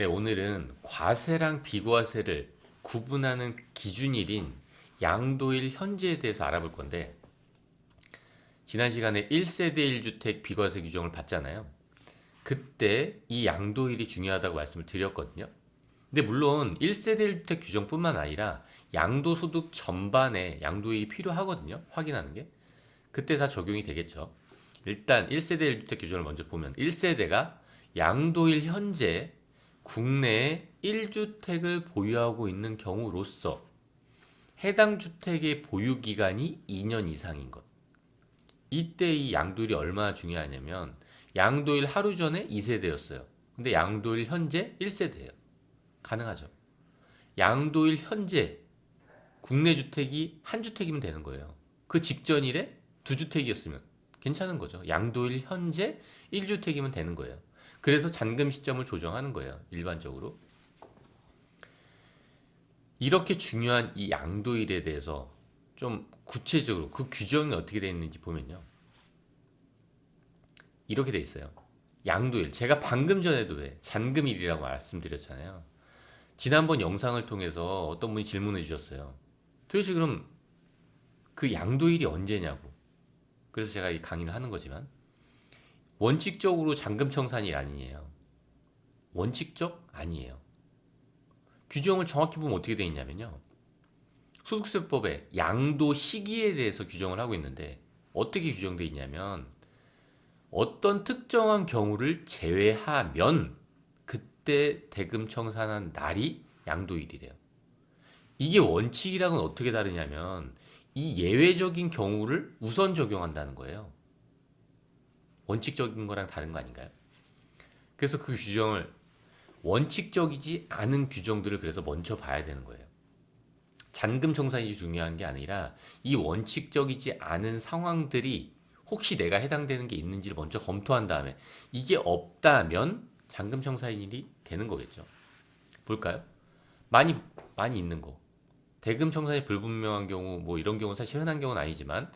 네, 오늘은 과세랑 비과세를 구분하는 기준일인 양도일 현재에 대해서 알아볼 건데, 지난 시간에 1세대 1주택 비과세 규정을 봤잖아요. 그때 이 양도일이 중요하다고 말씀을 드렸거든요. 근데 물론 1세대 1주택 규정뿐만 아니라 양도소득 전반에 양도일이 필요하거든요. 확인하는 게. 그때 다 적용이 되겠죠. 일단 1세대 1주택 규정을 먼저 보면 1세대가 양도일 현재 국내에 1주택을 보유하고 있는 경우로서 해당 주택의 보유 기간이 2년 이상인 것. 이때 이 양도일이 얼마나 중요하냐면 양도일 하루 전에 2세대였어요. 근데 양도일 현재 1세대예요. 가능하죠. 양도일 현재 국내 주택이 한 주택이면 되는 거예요. 그 직전일에 두 주택이었으면 괜찮은 거죠. 양도일 현재 1주택이면 되는 거예요. 그래서 잔금 시점을 조정하는 거예요. 일반적으로. 이렇게 중요한 이 양도일에 대해서 좀 구체적으로 그 규정이 어떻게 되어 있는지 보면요. 이렇게 돼 있어요. 양도일. 제가 방금 전에도 왜 잔금일이라고 말씀드렸잖아요. 지난번 영상을 통해서 어떤 분이 질문해 주셨어요. 도대체 그럼 그 양도일이 언제냐고. 그래서 제가 이 강의를 하는 거지만 원칙적으로 잔금 청산일 아니에요. 원칙적 아니에요. 규정을 정확히 보면 어떻게 되어 있냐면요. 소득세법에 양도 시기에 대해서 규정을 하고 있는데 어떻게 규정되어 있냐면 어떤 특정한 경우를 제외하면 그때 대금 청산한 날이 양도일이래요. 이게 원칙이랑은 어떻게 다르냐면 이 예외적인 경우를 우선 적용한다는 거예요. 원칙적인 거랑 다른 거 아닌가요? 그래서 그 규정을 원칙적이지 않은 규정들을 그래서 먼저 봐야 되는 거예요. 잔금 청산이 중요한 게 아니라 이 원칙적이지 않은 상황들이 혹시 내가 해당되는 게 있는지를 먼저 검토한 다음에 이게 없다면 잔금 청산일이 되는 거겠죠. 볼까요? 많이 있는 거. 대금 청산이 불분명한 경우 뭐 이런 경우 사실 흔한 경우는 아니지만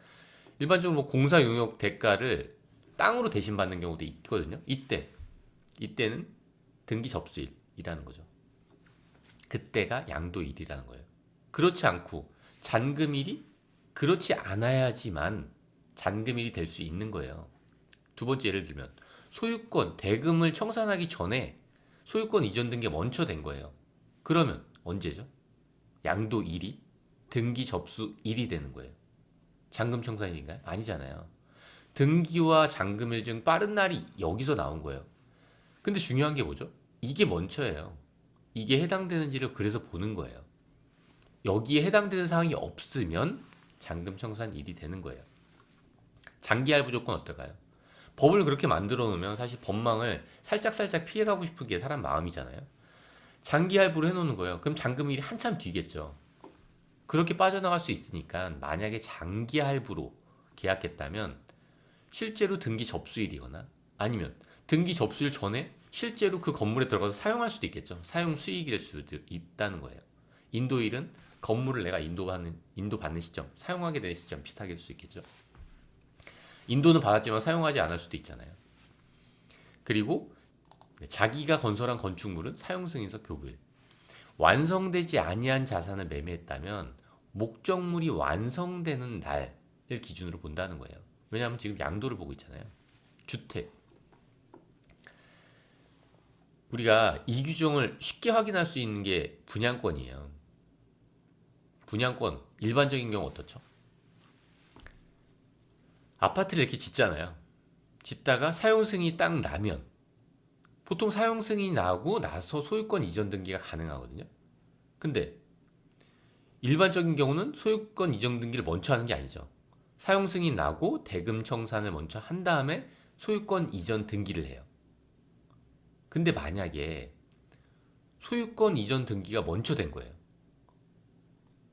일반적으로 뭐 공사 용역 대가를 땅으로 대신 받는 경우도 있거든요. 이때는 등기 접수일이라는 거죠. 그때가 양도일이라는 거예요. 그렇지 않고 잔금일이 그렇지 않아야지만 잔금일이 될 수 있는 거예요. 두 번째 예를 들면 소유권 대금을 청산하기 전에 소유권 이전 등기 먼저 된 거예요. 그러면 언제죠? 양도일이 등기 접수일이 되는 거예요. 잔금 청산일인가요? 아니잖아요. 등기와 잔금일 중 빠른 날이 여기서 나온 거예요. 근데 중요한 게 뭐죠? 이게 먼저예요. 이게 해당되는지를 그래서 보는 거예요. 여기에 해당되는 사항이 없으면 잔금 청산일이 되는 거예요. 장기 할부 조건 어떨까요? 법을 그렇게 만들어 놓으면 사실 법망을 살짝 피해가고 싶은 게 사람 마음이잖아요. 장기 할부로 해놓는 거예요. 그럼 잔금일이 한참 뒤겠죠. 그렇게 빠져나갈 수 있으니까 만약에 장기 할부로 계약했다면 실제로 등기 접수일이거나 아니면 등기 접수일 전에 실제로 그 건물에 들어가서 사용할 수도 있겠죠. 사용 수익일 수도 있다는 거예요. 인도일은 건물을 내가 인도받는 시점, 사용하게 되는 시점 비슷하게 될 수 있겠죠. 인도는 받았지만 사용하지 않을 수도 있잖아요. 그리고 자기가 건설한 건축물은 사용승인서 교부일. 완성되지 아니한 자산을 매매했다면 목적물이 완성되는 날을 기준으로 본다는 거예요. 왜냐하면 지금 양도를 보고 있잖아요. 주택. 우리가 이 규정을 쉽게 확인할 수 있는 게 분양권이에요. 분양권, 일반적인 경우 어떻죠? 아파트를 이렇게 짓잖아요. 짓다가 사용 승인이 딱 나면 보통 사용 승인이 나고 나서 소유권 이전 등기가 가능하거든요. 근데 일반적인 경우는 소유권 이전 등기를 먼저 하는 게 아니죠. 사용 승인이 나고 대금 청산을 먼저 한 다음에 소유권 이전 등기를 해요. 근데 만약에 소유권 이전 등기가 먼저 된 거예요.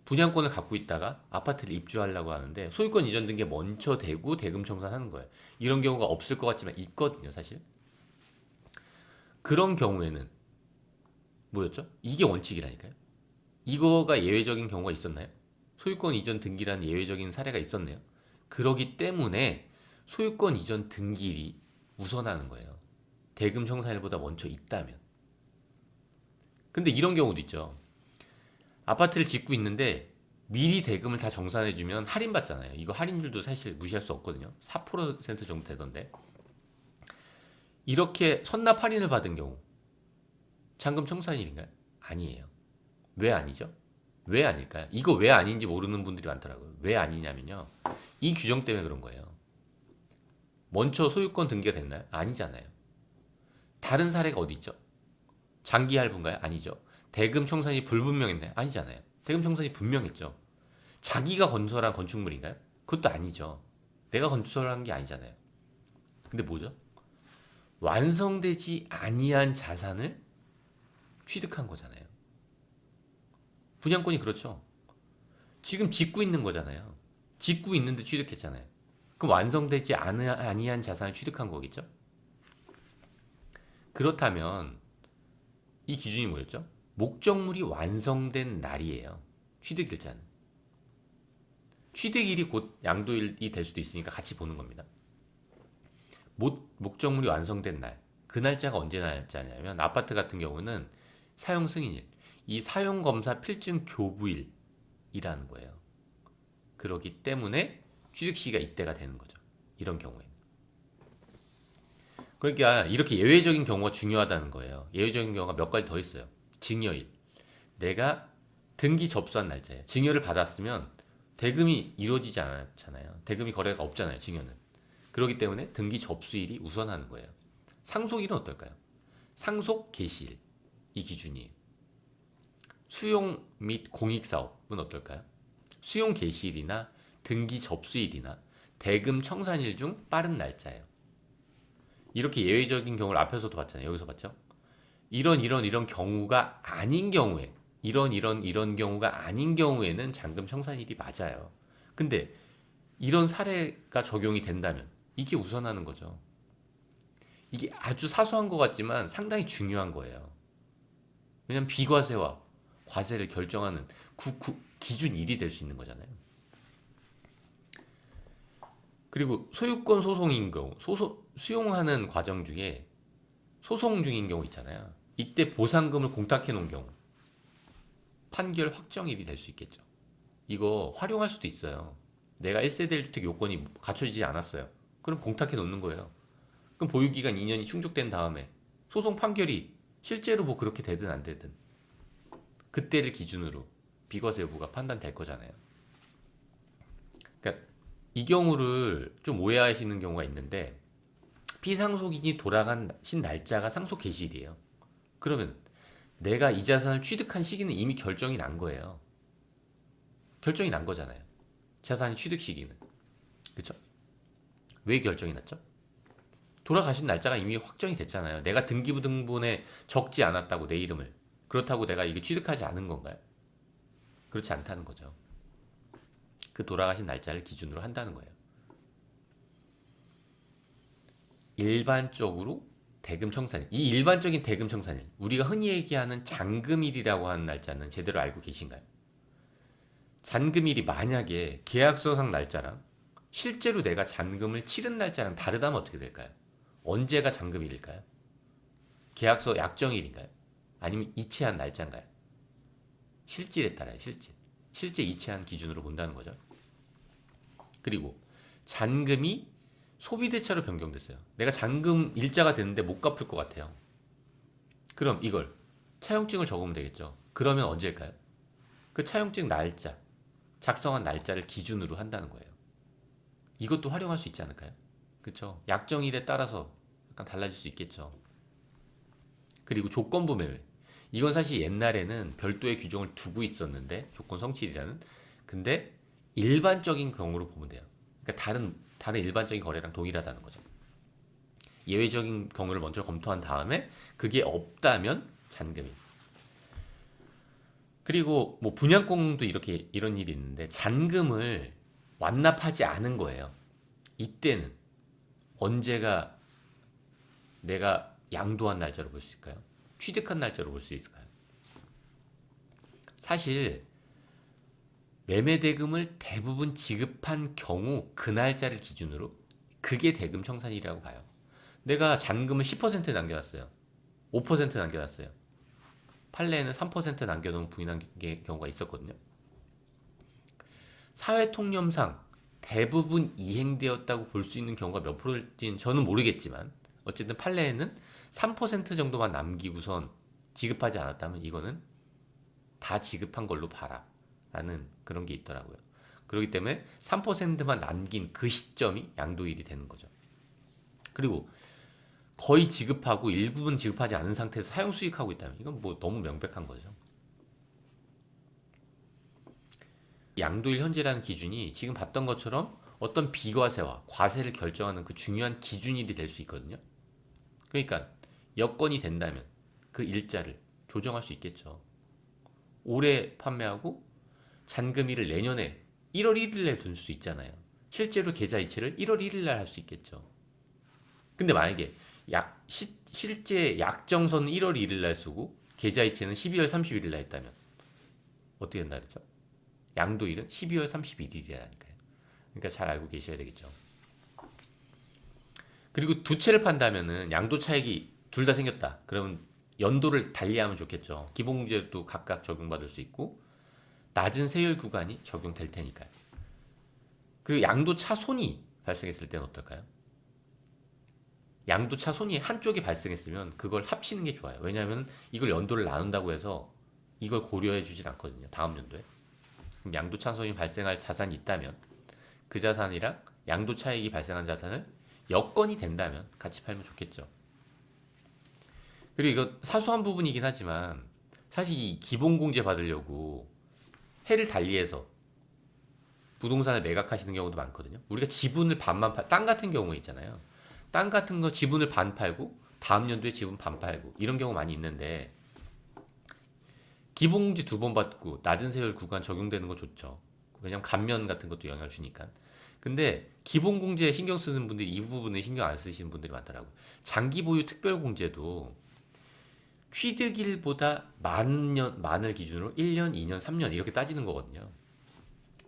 분양권을 갖고 있다가 아파트를 입주하려고 하는데 소유권 이전 등기가 먼저 되고 대금 청산하는 거예요. 이런 경우가 없을 것 같지만 있거든요, 사실. 그런 경우에는 뭐였죠? 이게 원칙이라니까요. 이거가 예외적인 경우가 있었나요? 소유권 이전 등기라는 예외적인 사례가 있었네요. 그러기 때문에 소유권 이전 등기일이 우선하는 거예요. 대금 청산일보다 먼저 있다면. 근데 이런 경우도 있죠. 아파트를 짓고 있는데 미리 대금을 다 정산해주면 할인받잖아요. 이거 할인율도 사실 무시할 수 없거든요. 4% 정도 되던데. 이렇게 선납 할인을 받은 경우 잔금 청산일인가요? 아니에요. 왜 아니죠? 왜 아닐까요? 이거 왜 아닌지 모르는 분들이 많더라고요. 왜 아니냐면요. 이 규정 때문에 그런 거예요. 먼저 소유권 등기가 됐나요? 아니잖아요. 다른 사례가 어디 있죠? 장기 할부인가요? 아니죠. 대금 청산이 불분명했나요? 아니잖아요. 대금 청산이 분명했죠. 자기가 건설한 건축물인가요? 그것도 아니죠. 내가 건설한 게 아니잖아요. 근데 뭐죠? 완성되지 아니한 자산을 취득한 거잖아요. 분양권이 그렇죠. 지금 짓고 있는 거잖아요. 짓고 있는데 취득했잖아요. 그럼 완성되지 아니한 자산을 취득한 거겠죠? 그렇다면 이 기준이 뭐였죠? 목적물이 완성된 날이에요. 취득일자는. 취득일이 곧 양도일이 될 수도 있으니까 같이 보는 겁니다. 목적물이 완성된 날. 그 날짜가 언제 날짜냐면 아파트 같은 경우는 사용 승인일. 이 사용검사 필증 교부일이라는 거예요. 그렇기 때문에 취득 시기가 이때가 되는 거죠. 이런 경우에. 그러니까 이렇게 예외적인 경우가 중요하다는 거예요. 예외적인 경우가 몇 가지 더 있어요. 증여일. 내가 등기 접수한 날짜예요. 증여를 받았으면 대금이 이루어지지 않았잖아요. 대금이 거래가 없잖아요. 증여는. 그렇기 때문에 등기 접수일이 우선하는 거예요. 상속일은 어떨까요? 상속 개시일. 이 기준이에요. 수용 및 공익사업은 어떨까요? 수용 개시일이나 등기 접수일이나 대금 청산일 중 빠른 날짜예요. 이렇게 예외적인 경우를 앞에서도 봤잖아요. 여기서 봤죠? 이런 경우가 아닌 경우에 이런 경우가 아닌 경우에는 잔금 청산일이 맞아요. 근데 이런 사례가 적용이 된다면 이게 우선하는 거죠. 이게 아주 사소한 것 같지만 상당히 중요한 거예요. 왜냐면 비과세와 과세를 결정하는 기준일이 될 수 있는 거잖아요. 그리고 소유권 소송인 경우, 수용하는 과정 중에 소송 중인 경우 있잖아요. 이때 보상금을 공탁해 놓은 경우 판결 확정일이 될 수 있겠죠. 이거 활용할 수도 있어요. 내가 1세대 1주택 요건이 갖춰지지 않았어요. 그럼 공탁해 놓는 거예요. 그럼 보유기간 2년이 충족된 다음에 소송 판결이 실제로 뭐 그렇게 되든 안 되든 그때를 기준으로 비과세 여부가 판단될 거잖아요. 그러니까 이 경우를 좀 오해하시는 경우가 있는데 피상속인이 돌아가신 날짜가 상속 개시일이에요. 그러면 내가 이 자산을 취득한 시기는 이미 결정이 난 거예요. 결정이 난 거잖아요. 자산의 취득 시기는. 그렇죠? 왜 결정이 났죠? 돌아가신 날짜가 이미 확정이 됐잖아요. 내가 등기부등본에 적지 않았다고 내 이름을. 그렇다고 내가 이게 취득하지 않은 건가요? 그렇지 않다는 거죠. 그 돌아가신 날짜를 기준으로 한다는 거예요. 일반적으로 대금 청산일. 이 일반적인 대금 청산일. 우리가 흔히 얘기하는 잔금일이라고 하는 날짜는 제대로 알고 계신가요? 잔금일이 만약에 계약서상 날짜랑 실제로 내가 잔금을 치른 날짜랑 다르다면 어떻게 될까요? 언제가 잔금일일까요? 계약서 약정일인가요? 아니면 이체한 날짜인가요? 실질에 따라요. 실제 이체한 기준으로 본다는 거죠. 그리고 잔금이 소비대차로 변경됐어요. 내가 잔금 일자가 됐는데 못 갚을 것 같아요. 그럼 이걸 차용증을 적으면 되겠죠. 그러면 언제일까요? 그 차용증 날짜, 작성한 날짜를 기준으로 한다는 거예요. 이것도 활용할 수 있지 않을까요? 그렇죠? 약정일에 따라서 약간 달라질 수 있겠죠. 그리고 조건부 매매. 이건 사실 옛날에는 별도의 규정을 두고 있었는데 조건 성취일이라는. 근데 일반적인 경우로 보면 돼요. 그러니까 다른 일반적인 거래랑 동일하다는 거죠. 예외적인 경우를 먼저 검토한 다음에 그게 없다면 잔금일. 그리고 뭐 분양권도 이런 일이 있는데 잔금을 완납하지 않은 거예요. 이때는 언제가 내가 양도한 날짜로 볼 수 있을까요? 취득한 날짜로 볼 수 있을까요? 사실 매매 대금을 대부분 지급한 경우 그 날짜를 기준으로 그게 대금 청산이라고 봐요. 내가 잔금을 10% 남겨놨어요. 5% 남겨놨어요. 판례에는 3% 남겨놓은 부인한 경우가 있었거든요. 사회통념상 대부분 이행되었다고 볼 수 있는 경우가 몇 프로일지는 저는 모르겠지만 어쨌든 판례에는 3% 정도만 남기고선 지급하지 않았다면 이거는 다 지급한 걸로 봐라 라는 그런 게 있더라고요. 그렇기 때문에 3%만 남긴 그 시점이 양도일이 되는 거죠. 그리고 거의 지급하고 일부분 지급하지 않은 상태에서 사용수익하고 있다면 이건 뭐 너무 명백한 거죠. 양도일 현재라는 기준이 지금 봤던 것처럼 어떤 비과세와 과세를 결정하는 그 중요한 기준일이 될 수 있거든요. 그러니까 여건이 된다면 그 일자를 조정할 수 있겠죠. 올해 판매하고 잔금일을 내년에 1월 1일에 둘 수 있잖아요. 실제로 계좌이체를 1월 1일 날 할 수 있겠죠. 근데 만약에 실제 약정서는 1월 1일 날 쓰고 계좌이체는 12월 31일 날 했다면 어떻게 된다 그랬죠? 양도일은 12월 31일이라니까요. 그러니까 잘 알고 계셔야 되겠죠. 그리고 두 채를 판다면은 양도 차익이 둘 다 생겼다. 그러면 연도를 달리하면 좋겠죠. 기본공제도 각각 적용받을 수 있고 낮은 세율 구간이 적용될 테니까요. 그리고 양도 차손이 발생했을 때는 어떨까요? 양도 차손이 한쪽이 발생했으면 그걸 합치는 게 좋아요. 왜냐하면 이걸 연도를 나눈다고 해서 이걸 고려해 주진 않거든요. 다음 연도에. 그럼 양도 차손이 발생할 자산이 있다면 그 자산이랑 양도 차익이 발생한 자산을 여건이 된다면 같이 팔면 좋겠죠. 그리고 이거 사소한 부분이긴 하지만 사실 이 기본공제 받으려고 해를 달리해서 부동산을 매각하시는 경우도 많거든요. 우리가 지분을 반만 땅 같은 경우에 있잖아요. 땅 같은 거 지분을 반 팔고 다음 연도에 지분 반 팔고 이런 경우 많이 있는데 기본공제 2번 받고 낮은 세율 구간 적용되는 거 좋죠. 왜냐면 감면 같은 것도 영향을 주니까. 근데 기본공제에 신경 쓰는 분들이 이 부분에 신경 안 쓰시는 분들이 많더라고요. 장기 보유 특별공제도 취득일보다 만을 기준으로 1년, 2년, 3년 이렇게 따지는 거거든요.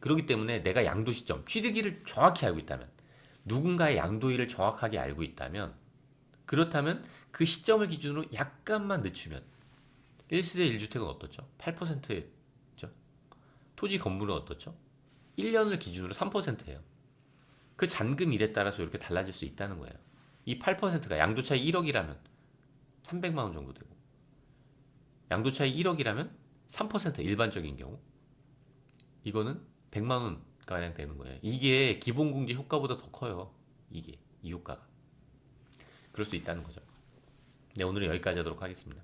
그렇기 때문에 내가 양도 시점, 취득일을 정확히 알고 있다면 누군가의 양도일을 정확하게 알고 있다면 그렇다면 그 시점을 기준으로 약간만 늦추면 1세대 1주택은 어떻죠? 8%죠. 토지 건물은 어떻죠? 1년을 기준으로 3%예요. 그 잔금일에 따라서 이렇게 달라질 수 있다는 거예요. 이 8%가 양도차익 1억이라면 300만 원 정도 되고 양도차익 1억이라면 3% 일반적인 경우 이거는 100만 원 가량 되는 거예요. 이게 기본공제 효과보다 더 커요. 이게 이 효과가. 그럴 수 있다는 거죠. 네, 오늘은 여기까지 하도록 하겠습니다.